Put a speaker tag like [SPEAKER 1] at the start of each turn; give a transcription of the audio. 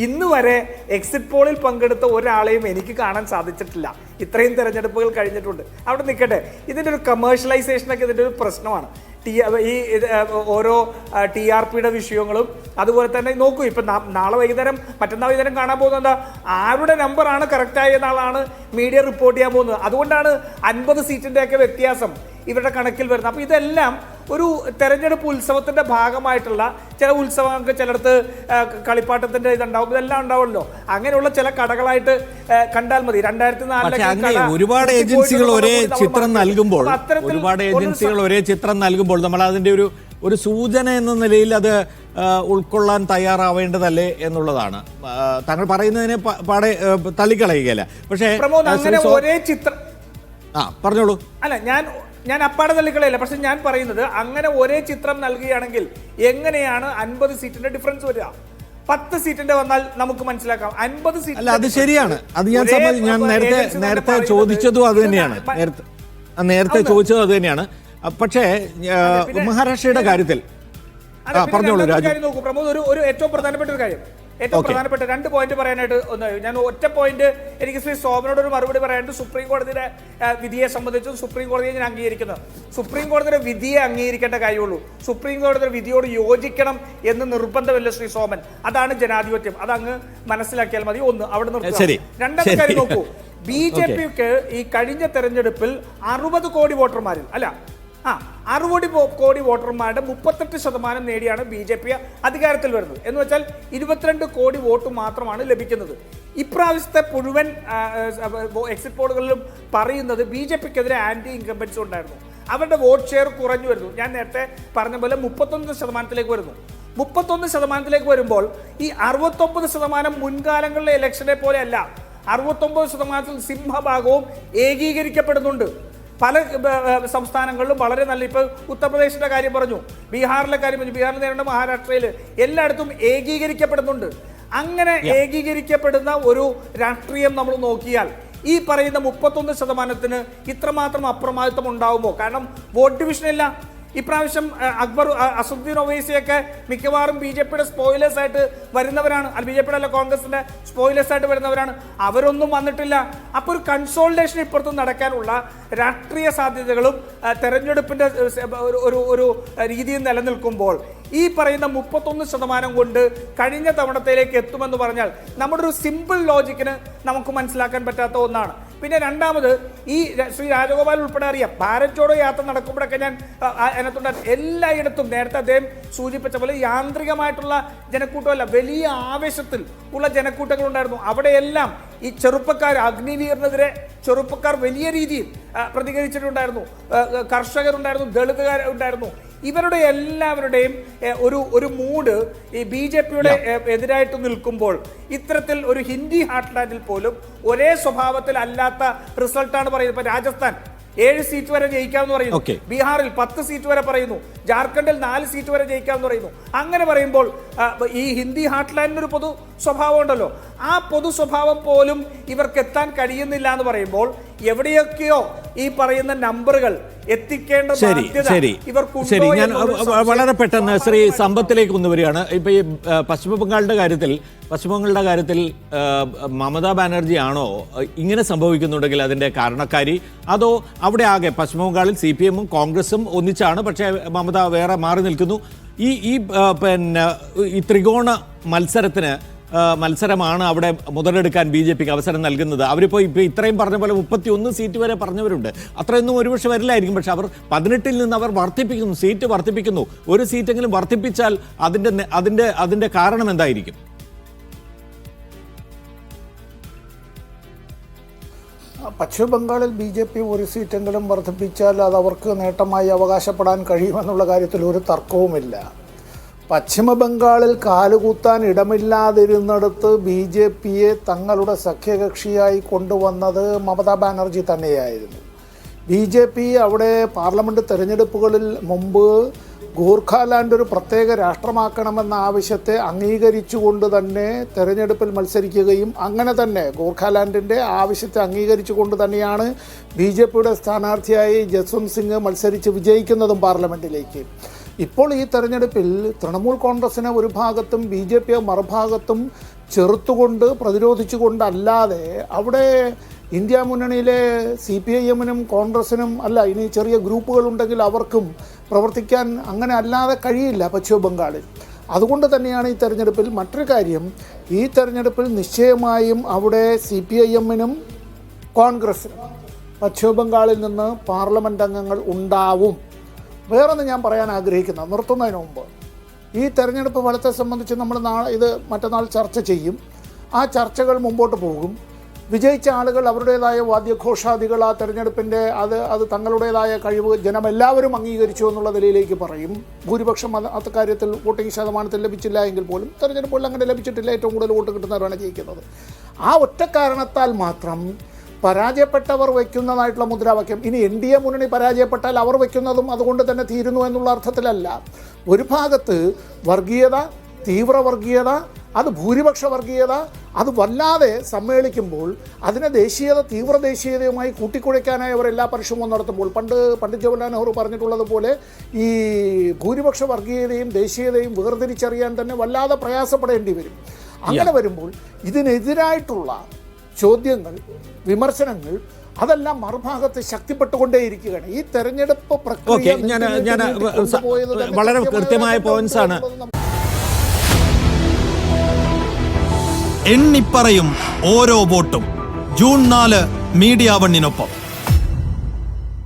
[SPEAKER 1] ഇന്ന് വരെ എക്സിറ്റ് പോളിൽ പങ്കെടുത്ത ഒരാളെയും എനിക്ക് കാണാൻ സാധിച്ചിട്ടില്ല. ഇത്രയും തെരഞ്ഞെടുപ്പുകൾ കഴിഞ്ഞിട്ടുണ്ട്. അവിടെ നിൽക്കട്ടെ, ഇതിൻ്റെ ഒരു കമേഴ്ഷ്യലൈസേഷനൊക്കെ ഇതിൻ്റെ ഒരു പ്രശ്നമാണ്. ഈ ഓരോ TRPയുടെ വിഷയങ്ങളും അതുപോലെ തന്നെ നോക്കൂ. ഇപ്പം നാളെ വൈകുന്നേരം മറ്റന്നാൾ വൈകുന്നേരം കാണാൻ പോകുന്നത് എന്താ, ആരുടെ നമ്പറാണ് കറക്റ്റായ നാളാണ് മീഡിയ റിപ്പോർട്ട് ചെയ്യാൻ പോകുന്നത്. അതുകൊണ്ടാണ് 50 സീറ്റിൻ്റെയൊക്കെ വ്യത്യാസം ഇവരുടെ കണക്കിൽ വരുന്നത്. അപ്പോൾ ഇതെല്ലാം ഒരു തെരഞ്ഞെടുപ്പ് ഉത്സവത്തിൻ്റെ ഭാഗമായിട്ടുള്ള ചില ഉത്സവങ്ങൾക്ക് ചിലടത്ത് കളിപ്പാട്ടത്തിൻ്റെ ഇതുണ്ടാവും, ഇതെല്ലാം ഉണ്ടാവുമല്ലോ. അങ്ങനെയുള്ള ചില കടകളായിട്ട് കണ്ടാൽ മതി.
[SPEAKER 2] 2004 ഒരുപാട് ഏജൻസികൾ ഒരേ ചിത്രം നൽകുമ്പോൾ നമ്മൾ അതിൻ്റെ ഒരു സൂചന എന്ന നിലയിൽ അത് ഉൾക്കൊള്ളാൻ തയ്യാറാവേണ്ടതല്ലേ എന്നുള്ളതാണ്. താങ്കൾ പറയുന്നതിനെ പാടെ തള്ളിക്കളയുകയല്ല. പക്ഷേ
[SPEAKER 1] ഒരേ ചിത്രം
[SPEAKER 2] പറഞ്ഞോളൂ.
[SPEAKER 1] അല്ല, ഞാൻ അപ്പാടെ തള്ളിക്കളയില്ല. പക്ഷെ ഞാൻ പറയുന്നത് അങ്ങനെ ഒരേ ചിത്രം നൽകുകയാണെങ്കിൽ എങ്ങനെയാണ് 50 സീറ്റിന്റെ ഡിഫറൻസ് വരിക? 10 സീറ്റിന്റെ വന്നാൽ നമുക്ക് മനസ്സിലാക്കാം. 50 സീറ്റ്
[SPEAKER 2] അല്ല, അത് ശരിയാണ്. അത് ഞാൻ നേരത്തെ ചോദിച്ചതും അത് തന്നെയാണ്. നേരത്തെ ചോദിച്ചതും അത് തന്നെയാണ്. പക്ഷേ മഹാരാഷ്ട്രയുടെ കാര്യത്തിൽ പറഞ്ഞോളൂ രാജു.
[SPEAKER 1] നോക്കൂ പ്രമോദ്, ഒരു ഏറ്റവും പ്രധാനപ്പെട്ട ഒരു കാര്യം, ഏറ്റവും പ്രധാനപ്പെട്ട 2 പോയിന്റ് പറയാനായിട്ട് ഞാൻ ഒറ്റ പോയിന്റ് എനിക്ക് ശ്രീ സോമനോട് ഒരു മറുപടി പറയാനായിട്ട്. സുപ്രീം കോടതിയുടെ വിധിയെ സംബന്ധിച്ച് സുപ്രീം കോടതിയെ ഞാൻ അംഗീകരിക്കുന്നത്. സുപ്രീം കോടതിയുടെ വിധിയെ അംഗീകരിക്കേണ്ട കാര്യമുള്ളൂ. സുപ്രീം കോടതിയുടെ വിധിയോട് യോജിക്കണം എന്ന് നിർബന്ധമില്ല ശ്രീ സോമൻ. അതാണ് ജനാധിപത്യം. അതങ്ങ് മനസ്സിലാക്കിയാൽ മതി. ഒന്ന് അവിടെ നിർത്തുക. രണ്ടാമത്തെ കാര്യം നോക്കൂ, BJPക്ക് ഈ കഴിഞ്ഞ തെരഞ്ഞെടുപ്പിൽ 60 കോടി വോട്ടർമാരിൽ 60 കോടി വോട്ടർമാരുടെ 38% നേടിയാണ് BJP അധികാരത്തിൽ വരുന്നത്. എന്ന് വെച്ചാൽ 22 കോടി വോട്ട് മാത്രമാണ് ലഭിക്കുന്നത്. ഇപ്രാവശ്യത്തെ മുഴുവൻ എക്സിറ്റ് പോളുകളിലും പറയുന്നത് BJPക്കെതിരെ ആന്റി ഇൻകംബൻസി ഉണ്ടായിരുന്നു. അവരുടെ വോട്ട് ഷെയർ കുറഞ്ഞു വരുന്നു. ഞാൻ നേരത്തെ പറഞ്ഞ പോലെ 31% വരുന്നു. 31% വരുമ്പോൾ ഈ 69% മുൻകാലങ്ങളിലെ ഇലക്ഷനെ പോലെയല്ല. 69% സിംഹഭാഗവും ഏകീകരിക്കപ്പെടുന്നുണ്ട്. പല സംസ്ഥാനങ്ങളിലും വളരെ നല്ല, ഇപ്പോൾ ഉത്തർപ്രദേശിന്റെ കാര്യം പറഞ്ഞു, ബീഹാറിലെ കാര്യം പറഞ്ഞു, ബീഹാറിൽ നേരിടുന്ന മഹാരാഷ്ട്രയിൽ എല്ലായിടത്തും ഏകീകരിക്കപ്പെടുന്നുണ്ട്. അങ്ങനെ ഏകീകരിക്കപ്പെടുന്ന ഒരു രാഷ്ട്രീയം നമ്മൾ നോക്കിയാൽ ഈ പറയുന്ന 31% ഇത്രമാത്രം അപ്രമാദിത്വം ഉണ്ടാവുമോ? കാരണം വോട്ട് ഡിവിഷൻ ഇല്ല. ഇപ്രാവശ്യം അസദുദ്ദീൻ ഒവൈസിയൊക്കെ മിക്കവാറും BJPയുടെ സ്പോയിലേഴ്സ് ആയിട്ട് വരുന്നവരാണ്. BJPയുടെ അല്ല, കോൺഗ്രസിന്റെ സ്പോയിലേഴ്സ് ആയിട്ട് വരുന്നവരാണ്. അവരൊന്നും വന്നിട്ടില്ല. അപ്പോൾ ഒരു കൺസോളിഡേഷൻ ഇപ്പുറത്ത് നടക്കാനുള്ള രാഷ്ട്രീയ സാധ്യതകളും തെരഞ്ഞെടുപ്പിന്റെ ഒരു രീതിയിൽ നിലനിൽക്കുമ്പോൾ ഈ പറയുന്ന 31% കൊണ്ട് കഴിഞ്ഞ തവണത്തിലേക്ക് എത്തുമെന്ന് പറഞ്ഞാൽ നമ്മുടെ ഒരു സിമ്പിൾ ലോജിക്കിന് നമുക്ക് മനസ്സിലാക്കാൻ പറ്റാത്ത ഒന്നാണ്. പിന്നെ രണ്ടാമത്, ഈ ശ്രീ രാജഗോപാൽ ഉൾപ്പെടെ അറിയാം, ഭാരത് ജോഡോ യാത്ര നടക്കുമ്പോഴൊക്കെ ഞാൻ അതിനകത്തുണ്ട്. എല്ലായിടത്തും നേരത്തെ അദ്ദേഹം സൂചിപ്പിച്ച പോലെ യാന്ത്രികമായിട്ടുള്ള ജനക്കൂട്ടമല്ല, വലിയ ആവേശത്തിൽ ഉള്ള ജനക്കൂട്ടങ്ങൾ ഉണ്ടായിരുന്നു. അവിടെയെല്ലാം ഈ ചെറുപ്പക്കാർ, അഗ്നിവീറിനെതിരെ ചെറുപ്പക്കാർ വലിയ രീതിയിൽ പ്രതികരിച്ചിട്ടുണ്ടായിരുന്നു. കർഷകരുണ്ടായിരുന്നു, ദളിതുകാരുണ്ടായിരുന്നു. ഇവരുടെ എല്ലാവരുടെയും ഒരു മൂഡ് ഈ BJPയുടെ എതിരായിട്ട് നിൽക്കുമ്പോൾ ഇത്തരത്തിൽ ഒരു ഹിന്ദി ഹാർട്ട്ലാൻഡിൽ പോലും ഒരേ സ്വഭാവത്തിൽ അല്ലാത്ത റിസൾട്ടാണ് പറയുന്നത്. ഇപ്പൊ രാജസ്ഥാൻ 7 സീറ്റ് വരെ ജയിക്കാമെന്ന് പറയുന്നു, ബീഹാറിൽ 10 സീറ്റ് വരെ പറയുന്നു, ജാർഖണ്ഡിൽ 4 സീറ്റ് വരെ ജയിക്കാമെന്ന് പറയുന്നു. അങ്ങനെ പറയുമ്പോൾ ഈ ഹിന്ദി ഹാർട്ട്ലാൻഡിന് ഒരു പൊതു സ്വഭാവം ഉണ്ടല്ലോ, ആ പൊതു സ്വഭാവം പോലും ഇവർക്ക് എത്താൻ കഴിയുന്നില്ല എന്ന് പറയുമ്പോൾ എവിടെയൊക്കെയോ ഈ പറയുന്ന നമ്പറുകൾ എത്തിക്കേണ്ട ബാധ്യത ഇവർക്കുണ്ടോ?
[SPEAKER 2] ഞാൻ വളരെ പെട്ടെന്ന് ശ്രീ സമ്പത്തിലേക്ക് കൊണ്ടുവരികയാണ്. ഇപ്പൊ ഈ പശ്ചിമബംഗാളിന്റെ കാര്യത്തിൽ മമതാ ബാനർജി ആണോ ഇങ്ങനെ സംഭവിക്കുന്നുണ്ടെങ്കിൽ അതിന്റെ കാരണക്കാരി, അതോ അവിടെ ആകെ പശ്ചിമബംഗാളിൽ CPM-ഉം കോൺഗ്രസും ഒന്നിച്ചാണ്, പക്ഷേ മമത വേറെ മാറി നിൽക്കുന്നു? ഈ ത്രികോണ മത്സരമാണ് അവിടെ മുതലെടുക്കാൻ BJPക്ക് അവസരം നൽകുന്നത്. അവരിപ്പോൾ ഇത്രയും പറഞ്ഞ പോലെ 31 സീറ്റ് വരെ പറഞ്ഞവരുണ്ട്. അത്രയൊന്നും ഒരുപക്ഷെ വരില്ലായിരിക്കും. പക്ഷെ അവർ 18-ൽ നിന്ന് അവർ സീറ്റ് വർദ്ധിപ്പിക്കുന്നു. ഒരു സീറ്റെങ്കിലും വർദ്ധിപ്പിച്ചാൽ അതിന്റെ കാരണം എന്തായിരിക്കും?
[SPEAKER 3] പശ്ചിമബംഗാളിൽ BJP ഒരു സീറ്റെങ്കിലും വർദ്ധിപ്പിച്ചാൽ അത് അവർക്ക് നേട്ടമായി അവകാശപ്പെടാൻ കഴിയുമെന്നുള്ള കാര്യത്തിൽ ഒരു തർക്കവുമില്ല. പശ്ചിമബംഗാളിൽ കാലുകുത്താൻ ഇടമില്ലാതിരുന്നിടത്ത് BJPയെ തങ്ങളുടെ സഖ്യകക്ഷിയായി കൊണ്ടുവന്നത് മമതാ ബാനർജി തന്നെയായിരുന്നു. BJP അവിടെ പാർലമെൻറ്റ് തെരഞ്ഞെടുപ്പുകളിൽ മുമ്പ് ഗൂർഖാലാൻഡ് ഒരു പ്രത്യേക രാഷ്ട്രമാക്കണമെന്ന ആവശ്യത്തെ അംഗീകരിച്ചുകൊണ്ട് തന്നെ തെരഞ്ഞെടുപ്പിൽ മത്സരിക്കുകയും അങ്ങനെ തന്നെ ഗൂർഖാലാൻഡിൻ്റെ ആവശ്യത്തെ അംഗീകരിച്ചുകൊണ്ട് തന്നെയാണ് BJPയുടെ സ്ഥാനാർത്ഥിയായി ജസ്വന്ത് സിംഗ് മത്സരിച്ച് വിജയിക്കുന്നതും പാർലമെൻറ്റിലേക്ക്. ഇപ്പോൾ ഈ തെരഞ്ഞെടുപ്പിൽ തൃണമൂൽ കോൺഗ്രസിനെ ഒരു ഭാഗത്തും BJPയെ മറുഭാഗത്തും ചെറുത്തുകൊണ്ട് പ്രതിരോധിച്ചുകൊണ്ട് അല്ലാതെ അവിടെ ഇന്ത്യ മുന്നണിയിലെ CPIM-നും കോൺഗ്രസിനും അല്ല, ഇനി ചെറിയ ഗ്രൂപ്പുകളുണ്ടെങ്കിൽ അവർക്കും പ്രവർത്തിക്കാൻ അങ്ങനെ അല്ലാതെ കഴിയില്ല പശ്ചിമ ബംഗാളിൽ. അതുകൊണ്ട് തന്നെയാണ് ഈ തെരഞ്ഞെടുപ്പിൽ മറ്റൊരു കാര്യം, ഈ തെരഞ്ഞെടുപ്പിൽ നിശ്ചയമായും അവിടെ CPIM-നും കോൺഗ്രസിനും പശ്ചിമ ബംഗാളിൽ നിന്ന് പാർലമെൻറ്റ് അംഗങ്ങൾ ഉണ്ടാവും. വേറൊന്ന് ഞാൻ പറയാൻ ആഗ്രഹിക്കുന്നത് നിർത്തുന്നതിന് മുമ്പ്, ഈ തെരഞ്ഞെടുപ്പ് ഫലത്തെ സംബന്ധിച്ച് നമ്മൾ മറ്റന്നാൾ ചർച്ച ചെയ്യും. ആ ചർച്ചകൾ മുമ്പോട്ട് പോകും. വിജയിച്ച ആളുകൾ അവരുടേതായ വാദ്യഘോഷാദികൾ ആ തെരഞ്ഞെടുപ്പിൻ്റെ അത് തങ്ങളുടേതായ കഴിവ് ജനമെല്ലാവരും അംഗീകരിച്ചു എന്നുള്ള നിലയിലേക്ക് പറയും. ഭൂരിപക്ഷം അക്കാര്യത്തിൽ വോട്ടിംഗ് ശതമാനത്തിൽ ലഭിച്ചില്ല എങ്കിൽ പോലും തെരഞ്ഞെടുപ്പുകളിൽ അങ്ങനെ ലഭിച്ചിട്ടില്ല. ഏറ്റവും കൂടുതൽ വോട്ട് കിട്ടുന്നവരാണ് ജയിക്കുന്നത്. ആ ഒറ്റ കാരണത്താൽ മാത്രം പരാജയപ്പെട്ടവർ വയ്ക്കുന്നതായിട്ടുള്ള മുദ്രാവാക്യം, ഇനി NDA മുന്നണി പരാജയപ്പെട്ടാൽ അവർ വയ്ക്കുന്നതും അതുകൊണ്ട് തന്നെ തീരുന്നു എന്നുള്ള അർത്ഥത്തിലല്ല. ഒരു ഭാഗത്ത് വർഗീയത, തീവ്രവർഗീയത, അത് ഭൂരിപക്ഷ വർഗീയത, അത് വല്ലാതെ സമ്മേളിക്കുമ്പോൾ അതിനെ തീവ്ര ദേശീയതയുമായി കൂട്ടിക്കുഴയ്ക്കാനായി അവർ എല്ലാ പരിശ്രമവും നടത്തുമ്പോൾ പണ്ഡിറ്റ് ജവഹർലാൽ നെഹ്റു പറഞ്ഞിട്ടുള്ളതുപോലെ ഈ ഭൂരിപക്ഷ വർഗീയതയും ദേശീയതയും വേർതിരിച്ചറിയാൻ തന്നെ വല്ലാതെ പ്രയാസപ്പെടേണ്ടി വരും. അങ്ങനെ വരുമ്പോൾ ഇതിനെതിരായിട്ടുള്ള ചോദ്യങ്ങൾ, വിമർശനങ്ങൾ അതെല്ലാം മറുഭാഗത്ത് ശക്തിപ്പെട്ടുകൊണ്ടേയിരിക്കുകയാണ്. ഈ തെരഞ്ഞെടുപ്പ് പ്രക്രിയ
[SPEAKER 2] വളരെ കൃത്യമായ പോയിന്റ്സ് ആണ്.
[SPEAKER 4] എണ്ണിപ്പറയും ഓരോ വോട്ടും. June 4 media 1-നൊപ്പം.